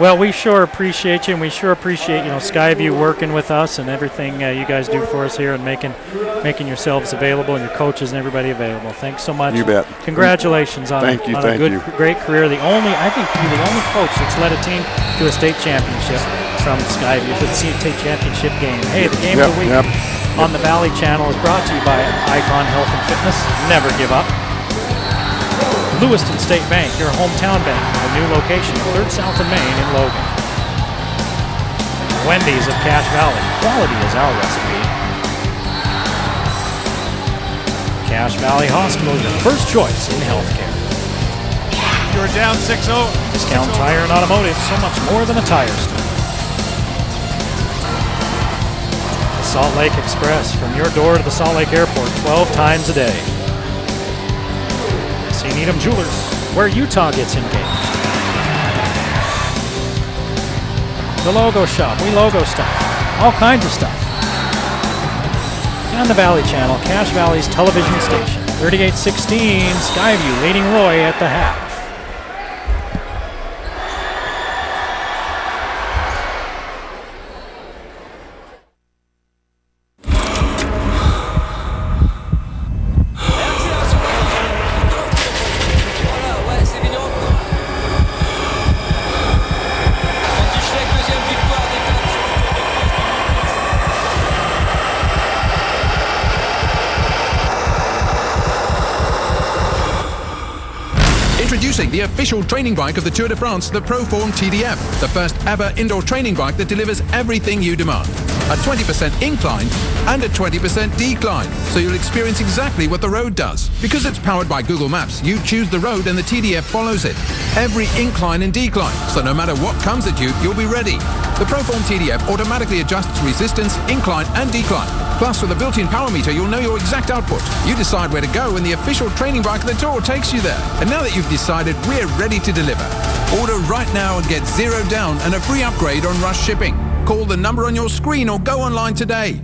Well, we sure appreciate you, and we sure appreciate, you know, Skyview working with us and everything you guys do for us here, and making yourselves available and your coaches and everybody available. Thanks so much. You bet. Congratulations on a great career. I think you're the only coach that's led a team to a state championship from Skyview, to the state championship game. Hey, the game of the week on the Valley Channel is brought to you by Icon Health and Fitness. Never give up. Lewiston State Bank, your hometown bank, with a new location, 3rd South and Main in Logan. Wendy's of Cache Valley, quality is our recipe. Cache Valley Hospital, your first choice in healthcare. You're down 6-0. Discount Tire and Automotive, so much more than a tire store. The Salt Lake Express, from your door to the Salt Lake Airport, 12 times a day. St. Needham Jewelers, where Utah gets engaged. The Logo Shop, we logo stuff, all kinds of stuff. And the Valley Channel, Cache Valley's television station, 38-16, Skyview leading Roy at the half. Introducing the official training bike of the Tour de France, the Proform TDF, the first ever indoor training bike that delivers everything you demand. A 20% incline and a 20% decline, so you'll experience exactly what the road does. Because it's powered by Google Maps, you choose the road and the TDF follows it. Every incline and decline, so no matter what comes at you, you'll be ready. The Proform TDF automatically adjusts resistance, incline and decline. Plus, with a built-in power meter, you'll know your exact output. You decide where to go, and the official training bike of the Tour takes you there. And now that you've decided, we're ready to deliver. Order right now and get $0 down and a free upgrade on rush shipping. Call the number on your screen or go online today.